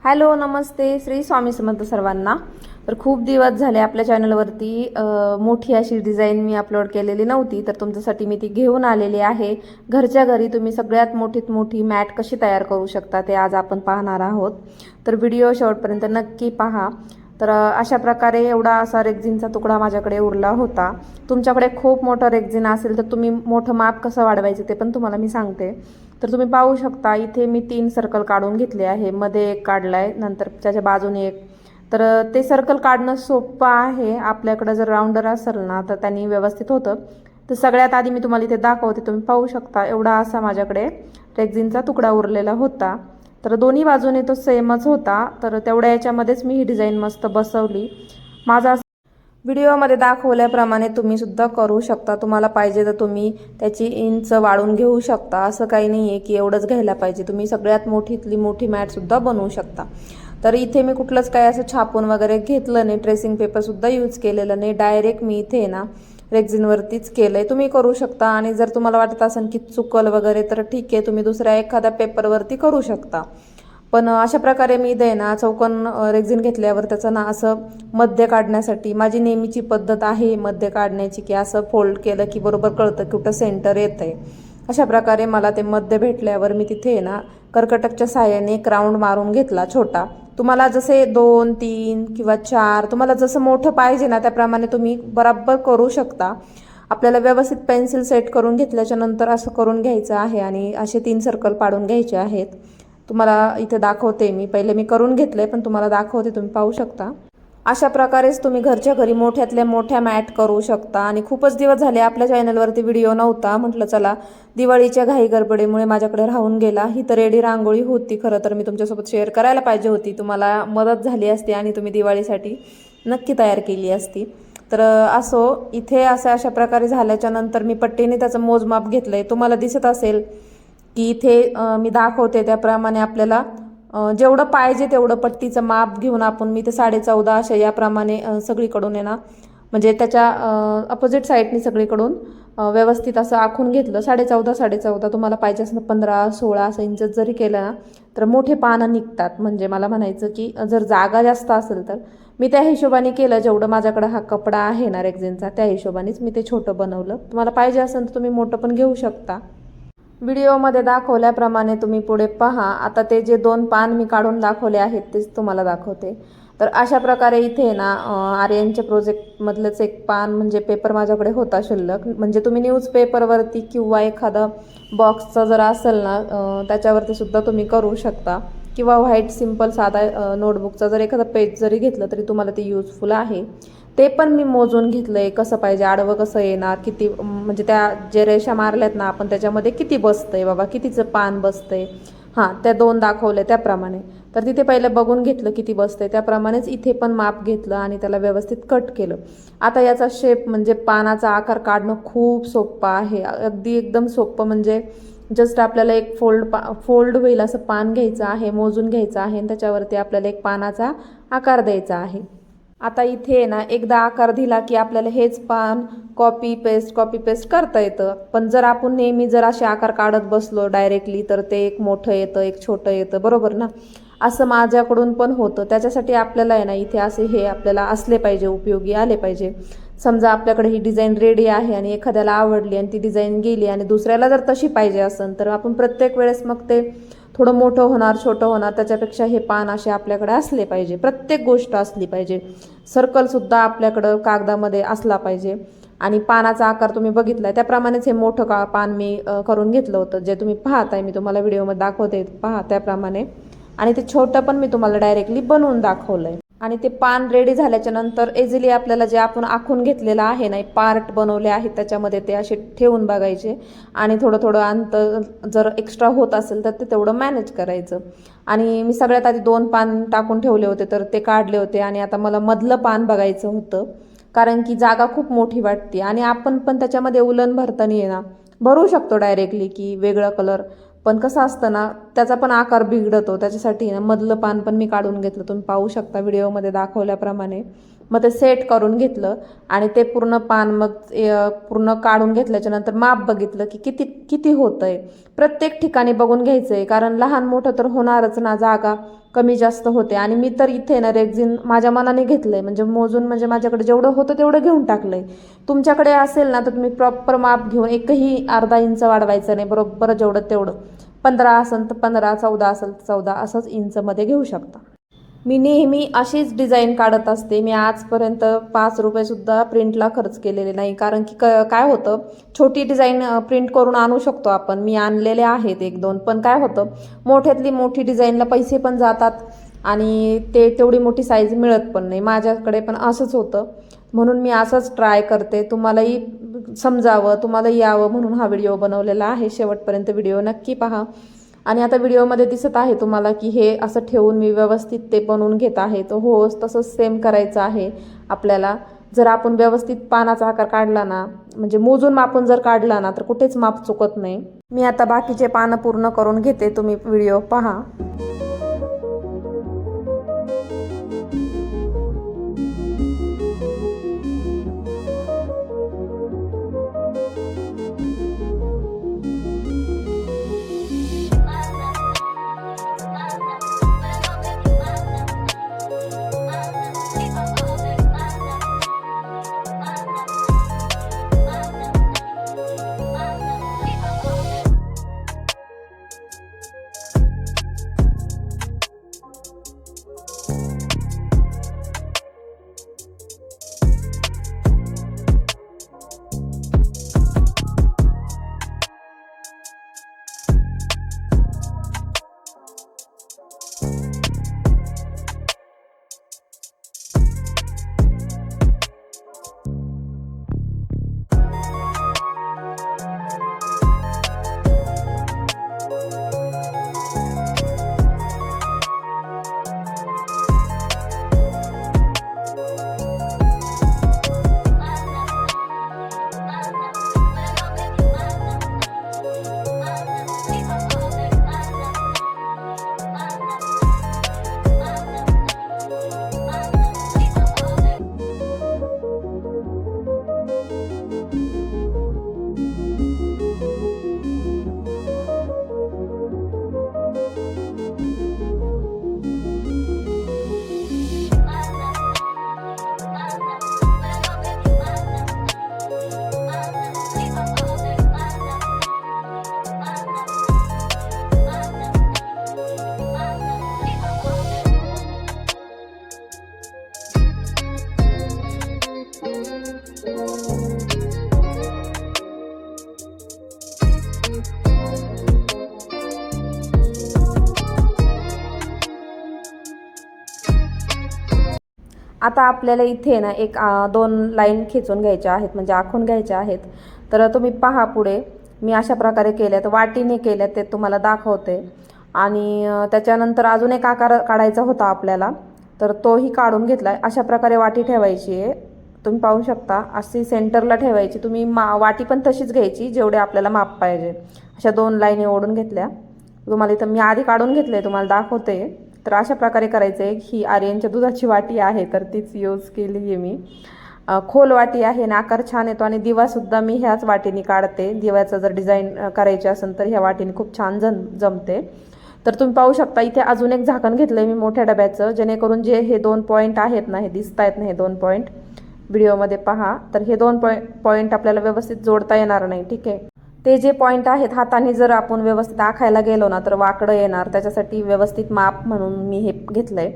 Hello नमस्ते श्री स्वामी समर्थ सर्वांना। तर खूप दिवस झाले आपल्या चॅनलवरती मोठी अशी डिझाईन मी अपलोड केलेली नव्हती, तर तुमच्यासाठी मी ती घेऊन आलेली आहे। घरच्या घरी तुम्ही सगळ्यात मोठीत मोठी मॅट कशी तयार करू शकता ते आज आपण पाहणार आहोत। तर व्हिडिओ शेवटपर्यंत नक्की पहा। तर अशा प्रकारे एवढा असा रेक्झिनचा तुकडा माझ्याकडे उरला होता। तुमच्याकडे खूप मोठा रेक्झिन असेल तर तुम्ही मोठं माप कसं वाढवायचं ते पण तुम्हाला मी सांगते। तर तुम्ही पाहू शकता इथे मी 3 सर्कल काढून घेतले आहे, मध्ये एक काढलाय, नंतर त्याच्या बाजूने एक। तर ते सर्कल काढणं सोपं आहे, आपल्याकडे जर राऊंडर असेल ना तर त्यांनी व्यवस्थित होतं। तर सगळ्यात आधी मी तुम्हाला इथे दाखवते, तुम्ही पाहू शकता एवढा असा माझ्याकडे रेक्झिनचा तुकडा उरलेला होता। तर दोन्ही बाजूने तो सेमच होता, तर तेवढ्या याच्यामध्येच मी ही डिझाईन मस्त बसवली। माझा व्हिडिओमध्ये दाखवल्याप्रमाणे तुम्ही सुद्धा करू शकता। तुम्हाला पाहिजे तर तुम्ही त्याची इंच वाढवून घेऊ शकता, असं काही नाही आहे की एवढंच घ्यायला पाहिजे। तुम्ही सगळ्यात मोठीतली मोठी मॅटसुद्धा बनवू शकता। तर इथे मी कुठलंच काय असं छापून वगैरे घेतलं नाही, ट्रेसिंग पेपरसुद्धा यूज केलेलं नाही, डायरेक्ट मी इथे ना रेक्झिनवरतीच केलं आहे। तुम्ही करू शकता, आणि जर तुम्हाला वाटत असेल की चुकल वगैरे तर ठीक आहे, तुम्ही दुसऱ्या एखाद्या पेपरवरती करू शकता। पण अशा प्रकारे मी इथे ना चौकोन रेक्झिन घेतल्यावर त्याचं ना असं मध्य काढण्यासाठी माझी नेहमीची पद्धत आहे मध्य काढण्याची, की असं फोल्ड केलं की बरोबर कळतं कुठं सेंटर येतं आहे। अशा प्रकारे मला ते मध्य भेटल्यावर मी तिथे ना कर्कटकच्या साहाय्याने एक राऊंड मारून घेतला छोटा। तुम्हाला जसे 2 3 किंवा 4 तुम्हाला जसं मोठं पाहिजे ना त्याप्रमाणे तुम्ही बराबर करू शकता। आपल्याला व्यवस्थित पेन्सिल सेट करून घेतल्याच्या नंतर असं करून घ्यायचं आहे, आणि असे 3 सर्कल पाडून घ्यायचे आहेत। तुम्हाला इथे दाखवते, मी पहिले मी करून घेतले पण तुम्हाला दाखवते, तुम्ही पाहू शकता। अशा प्रकारेच तुम्ही घरच्या घरी मोठ्यातल्या मोठ्या मॅट करू शकता। आणि खूपच दिवस झाले आपल्या चॅनलवरती व्हिडिओ नव्हता, म्हटलं चला दिवाळीच्या घाई गडबडीमुळे माझ्याकडे राहून गेला। ही तर रेडी रांगोळी होती, खरं तर मी तुमच्यासोबत शेअर करायला पाहिजे होती, तुम्हाला मदत झाली असती आणि तुम्ही दिवाळीसाठी नक्की तयार केली असती। तर असो, इथे अशा प्रकारे झाल्याच्या नंतर मी पट्टीने त्याचं मोजमाप घेतलंय। तुम्हाला दिसत असेल की इथे मी दाखवते त्याप्रमाणे आपल्याला जेवढं पाहिजे तेवढं पट्टीचं माप घेऊन आपण मी ते 14.5 अशा याप्रमाणे सगळीकडून आहे ना, म्हणजे त्याच्या अपोजिट साईडनी सगळीकडून व्यवस्थित असं आखून घेतलं। 14.5 तुम्हाला पाहिजे असं 15 16 असं इंच जरी केलं ना तर मोठे पानं निघतात। म्हणजे मला म्हणायचं की जर जागा जास्त असेल तर मी त्या हिशोबाने केलं, जेवढं माझ्याकडे हा कपडा आहे ना रेक्झिनचा त्या हिशोबानेच मी ते छोटं बनवलं। तुम्हाला पाहिजे असेल तर तुम्ही मोठं पण घेऊ शकता। व्हिडिओमध्ये दाखवल्याप्रमाणे तुम्ही पुढे पहा। आता ते जे 2 पान मी काढून दाखवले आहेत तेच तुम्हाला दाखवते। तर अशा प्रकारे इथे ना आर्यनच्या प्रोजेक्टमधलंच एक पान म्हणजे पेपर माझ्याकडे होता शिल्लक। म्हणजे तुम्ही न्यूजपेपरवरती किंवा एखादा बॉक्सचा जर असेल ना त्याच्यावरती सुद्धा तुम्ही करू शकता, किंवा व्हाईट सिंपल साधा नोटबुकचा जर एखादा पेज जरी घेतलं तरी तुम्हाला ते यूजफुल आहे। ते पण मी मोजून घेतलंय, कसं पाहिजे, आडवं कसं येणार, किती म्हणजे त्या जे रेषा मारल्यात ना आपण त्याच्यामध्ये किती बसतंय बाबा, कितीचं पान बसतंय। हां, त्या 2 दाखवले त्याप्रमाणे। तर तिथे पहिलं बघून घेतलं किती बसतंय, त्याप्रमाणेच इथे पण माप घेतलं आणि त्याला व्यवस्थित कट केलं। आता याचा शेप म्हणजे पानाचा आकार काढणं खूप सोपं आहे, अगदी एकदम सोपं। म्हणजे जस्ट आपल्याला एक फोल्ड होईल असं पान घ्यायचं आहे, मोजून घ्यायचं आहे, आणि त्याच्यावरती आपल्याला एक पानाचा आकार द्यायचा आहे। आता इथे ना एकदा आकार दिला की आपल्याला हेच पान कॉपी पेस्ट करता येतं। पण जर आपण नेहमी जर असे आकार काढत बसलो डायरेक्टली तर ते एक मोठं येतं एक छोटं येतं, बरोबर ना। असं माझ्याकडून पण होतं। त्याच्यासाठी आपल्याला आहे ना इथे असे हे आपल्याला असले पाहिजे, उपयोगी आले पाहिजे। समजा आपल्याकडे ही डिझाईन रेडी आहे आणि एखाद्याला आवडली आणि ती डिझाईन गेली आणि दुसऱ्याला जर तशी पाहिजे असेल तर आपण प्रत्येक वेळेस मग ते थोडं मोठं होणार छोटं होणार, त्याच्यापेक्षा हे पान असे आपल्याकडे असले पाहिजे, प्रत्येक गोष्ट असली पाहिजे। सर्कलसुद्धा आपल्याकडं कागदामध्ये असला पाहिजे। आणि पानाचा आकार तुम्ही बघितलाय त्याप्रमाणेच हे मोठं पान मी करून घेतलं होतं, जे तुम्ही पाहताय, मी तुम्हाला व्हिडिओमध्ये दाखवते पहा त्याप्रमाणे। आणि ते छोटं पण मी तुम्हाला डायरेक्टली बनवून दाखवलंय। आणि ते पान रेडी झाल्याच्या नंतर इझिली आपल्याला जे आपण आखून घेतलेलं आहे ना पार्ट बनवले आहेत त्याच्यामध्ये ते असे ठेवून बघायचे, आणि थोडं थोडं अंतर जर एक्स्ट्रा होत असेल तर ते तेवढं मॅनेज करायचं। आणि मी सगळ्यात आधी 2 पान टाकून ठेवले होते तर ते काढले होते, आणि आता मला मधलं पान बघायचं होतं, कारण की जागा खूप मोठी वाटते आणि आपण पण त्याच्यामध्ये उलन भरताना आहे ना भरू शकतो डायरेक्टली की वेगळा कलर, पण कसं असतं ना त्याचा पण आकार बिघडतो। त्याच्यासाठी ना मधलं पान पण मी काढून घेतलं, तुम्ही पाहू शकता व्हिडिओमध्ये दाखवल्याप्रमाणे। मग ते सेट करून घेतलं आणि ते पूर्ण पान मग पूर्ण काढून घेतल्याच्या नंतर माप बघितलं की किती किती होतंय. प्रत्येक ठिकाणी बघून घ्यायचं आहे, कारण लहान मोठं तर होणारच ना, जागा कमी जास्त होते. आणि मी तर इथे ना रेक्झिन माझ्या मनाने घेतलंय, म्हणजे मोजून, म्हणजे माझ्याकडे जेवढं होतं तेवढं घेऊन टाकलंय. तुमच्याकडे असेल ना तर तुम्ही प्रॉपर माप घेऊन एकही अर्धा इंच वाढवायचं नाही, बरोबर जेवढं तेवढं 15 असेल तर 15, 14 असेल तर 14 असंच इंचमध्ये घेऊ शकता. मी नेहमी अशीच डिझाईन काढत असते. मी आजपर्यंत 5 रुपयेसुद्धा प्रिंटला खर्च केलेले नाही, कारण की काय होतं, छोटी डिझाईन प्रिंट करून आणू शकतो आपण, मी आणलेले आहेत 1-2, पण काय होतं, मोठ्यातली मोठी डिझाईनला पैसे पण जातात आणि ते तेवढी मोठी साईज मिळत पण नाही. माझ्याकडे पण असंच होतं, म्हणून मी असंच ट्राय करते. तुम्हालाही समजावं, तुम्हालाही यावं म्हणून हा व्हिडिओ बनवलेला आहे. शेवटपर्यंत व्हिडिओ नक्की पहा. आणि आता व्हिडिओमध्ये दिसत आहे तुम्हाला की हे असं ठेवून मी व्यवस्थित ते बनवून घेत आहे. तर हो, तसंच सेम करायचं आहे आपल्याला. जर आपण व्यवस्थित पानाचा आकार काढला ना, म्हणजे मोजून मापून जर काढला ना, तर कुठेच माप चुकत नाही. मी आता बाकीचे पानं पूर्ण करून घेते, तुम्ही व्हिडिओ पहा. आता आपल्याला इथे ना एक 2 लाईन खेचून घ्यायच्या आहेत, म्हणजे आखून घ्यायच्या आहेत. तर तुम्ही पहा पुढे मी अशा प्रकारे केल्यात, वाटीने केल्यात, ते तुम्हाला दाखवते. आणि त्याच्यानंतर अजून एक आकार काढायचा होता आपल्याला, तर तोही काढून घेतला. अशा प्रकारे वाटी ठेवायची आहे, तुम्ही पाहू शकता. अशी सेंटरला ठेवायची. तुम्ही वाटी पण तशीच घ्यायची जेवढे आपल्याला माप पाहिजे. अशा 2 लाईनी ओढून घेतल्या. तुम्हाला इथं मी आधी काढून घेतले, तुम्हाला दाखवते. तर अशा प्रकारे करायचं आहे. ही आर्यनच्या दुधाची वाटी आहे, तर तीच यूज केली आहे मी. खोल वाटी आहे ना, आकार छान येतो. आणि दिवासुद्धा मी ह्याच वाटीने काढते. दिव्याचं जर डिझाईन करायची असेल तर ह्या वाटीने खूप छान जमते. तर तुम्ही पाहू शकता इथे अजून एक झाकण घेतलं आहे मी मोठ्या डब्याचं, जेणेकरून जे हे 2 पॉईंट आहेत ना, हे दिसत आहेत ना, हे 2 पॉईंट व्हिडिओमध्ये पहा. तर हे 2 पॉईंट आपल्याला व्यवस्थित जोडता येणार नाही, ठीक आहे. ते जे पॉईंट आहेत हाताने जर आपण व्यवस्थित आखायला गेलो ना तर वाकडं येणार. त्याच्यासाठी व्यवस्थित माप म्हणून मी हे घेतलंय.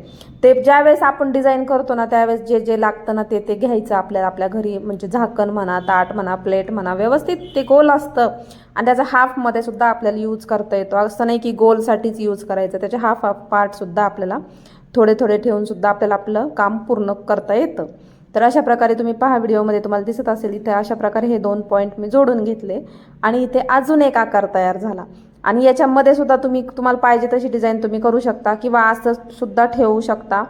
ते ज्यावेळेस आपण डिझाईन करतो ना त्यावेळेस जे जे लागतं ना ते घ्यायचं आपल्याला आपल्या घरी. म्हणजे झाकण म्हणा, ताट म्हणा, प्लेट म्हणा, व्यवस्थित ते गोल असतं. आणि त्याचा हाफमध्ये सुद्धा आपल्याला यूज करता येतो. असं नाही की गोलसाठीच यूज करायचं, त्याचे हाफ पार्टसुद्धा आपल्याला थोडे थोडे ठेवून सुद्धा आपल्याला आपलं काम पूर्ण करता येतं. तर अशा प्रकारे तुम्ही पहा व्हिडिओमध्ये तुम्हाला दिसत असेल, इथे अशा प्रकारे हे 2 पॉईंट मी जोडून घेतले. आणि इथे अजून एक आकार तयार झाला. आणि याच्यामध्ये सुद्धा तुम्हाला पाहिजे तशी डिझाईन तुम्ही करू शकता किंवा असं सुद्धा ठेवू शकता.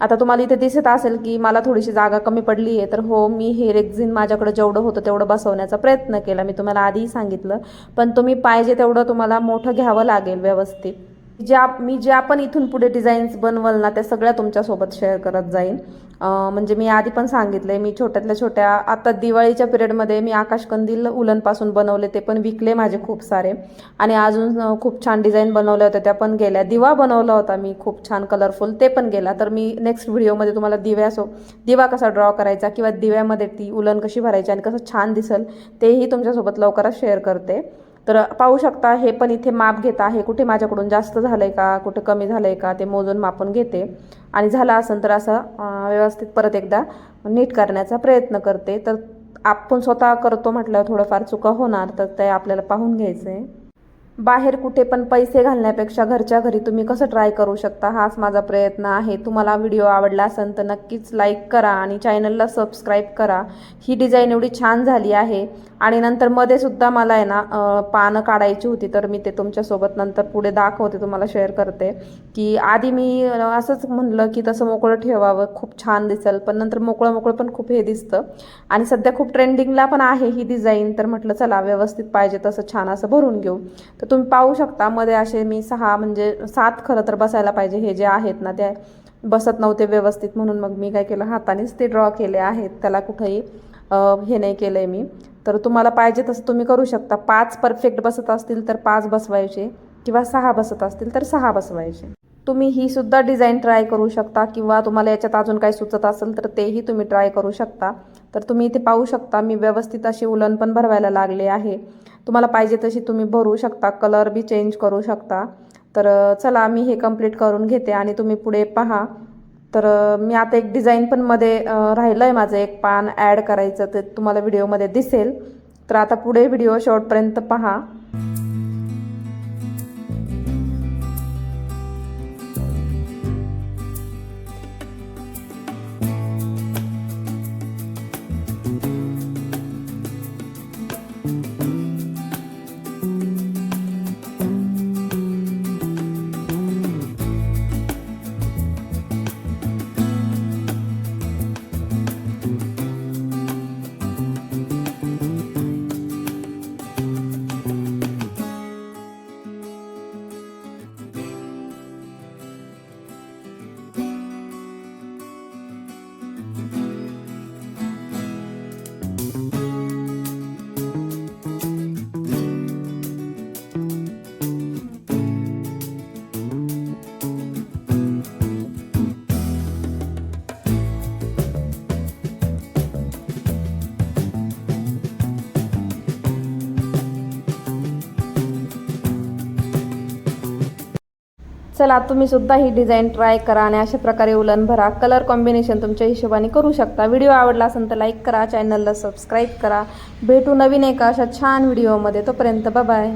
आता तुम्हाला इथे दिसत असेल की मला थोडीशी जागा कमी पडली आहे, तर हो, मी हे रेक्झिन माझ्याकडे जेवढं होतं तेवढं बसवण्याचा प्रयत्न केला. मी तुम्हाला आधीही सांगितलं, पण तुम्ही पाहिजे तेवढं तुम्हाला मोठं घ्यावं लागेल व्यवस्थित. ज्या पण इथून पुढे डिझाईन्स बनवल ना त्या सगळ्या तुमच्यासोबत शेअर करत जाईन. म्हणजे मी आधी पण सांगितले, मी छोट्यातल्या छोट्या आता दिवाळीच्या पिरियडमध्ये मी आकाशकंदील उलनपासून बनवले, ते पण विकले माझे खूप सारे. आणि अजून खूप छान डिझाईन बनवल्या होत्या त्या पण गेल्या. दिवा बनवला होता मी खूप छान कलरफुल, ते पण गेला. तर मी नेक्स्ट व्हिडिओमध्ये तुम्हाला दिवा कसा ड्रॉ करायचा किंवा दिव्यामध्ये ती उलन कशी भरायची आणि कसं छान दिसेल तेही तुमच्यासोबत लवकरच शेअर करते. तर पाहू शकता हे पण इथे माप घेत आहे, कुठे माझ्याकडून जास्त झालंय का कुठे कमी झालंय का ते मोजून मापून घेते. आणि झालं असेल तर असं व्यवस्थित परत एकदा नीट करण्याचा प्रयत्न करते. तर आपण स्वतः करतो म्हटल्यावर थोडंफार चुका होणार, तर ते आपल्याला पाहून घ्यायचं आहे. बाहेर कुठे पण पैसे घालण्यापेक्षा घरच्या घरी तुम्ही कसं ट्राय करू शकता हाच माझा प्रयत्न आहे. तुम्हाला व्हिडिओ आवडला असेल तर नक्कीच लाईक करा आणि चॅनलला सबस्क्राईब करा. ही डिझाईन एवढी छान झाली आहे. आणि नंतर मध्ये सुद्धा मला आहे ना पानं काढायची होती, तर मी ते तुमच्यासोबत नंतर पुढे दाखवते, तुम्हाला शेअर करते. की आधी मी असंच म्हणलं की तसं मोकळं ठेवावं खूप छान दिसेल, पण नंतर मोकळं पण खूप हे दिसतं. आणि सध्या खूप ट्रेंडिंगला पण आहे ही डिझाईन, तर म्हटलं चला व्यवस्थित पाहिजे तसं छान असं भरून घेऊ. तर तुम्ही पाहू शकता मध्ये असे मी 6 म्हणजे 7 खरं तर बसायला पाहिजे, हे जे आहेत ना ते बसत नव्हते व्यवस्थित, म्हणून मग मी काय केलं हातानेच ते ड्रॉ केले आहेत, त्याला कुठेही हे नाही केलं आहे मी. तर तुम्हाला पाहिजे तसं तुम्ही करू शकता. 5 परफेक्ट बसत असतील तर 5 बसवायचे किंवा 6 बसत असतील तर 6 बसवायचे. तुम्ही ही सुद्धा डिझाईन ट्राय करू शकता किंवा तुम्हाला याच्यात अजून काही सुचत असेल तर तेही तुम्ही ट्राय करू शकता. तर तुम्ही इथे पाहू शकता मी व्यवस्थित अशी उलन पण भरवायला लागले आहे. तुम्हाला पाहिजे तशी तुम्ही भरू शकता, कलर बी चेंज करू शकता. तर चला मी हे कंप्लीट करून घेते आणि तुम्ही पुढे पहा. तर मी आता एक डिझाईन पण मध्ये राहिलं आहे माझं एक पान ॲड करायचं, ते तुम्हाला व्हिडिओमध्ये दिसेल. तर आता पुढे व्हिडिओ शेवटपर्यंत पहा. चला तुम्ही सुद्धा ही डिझाईन ट्राय करा आणि अशा प्रकारे उलन भरा. कलर कॉम्बिनेशन तुमच्या हिशोबाने करू शकता. व्हिडिओ आवडला असेल तर लाईक करा, चॅनलला सबस्क्राईब करा. भेटू नवीन एका अशा छान व्हिडिओमध्ये. तोपर्यंत बाय बाय.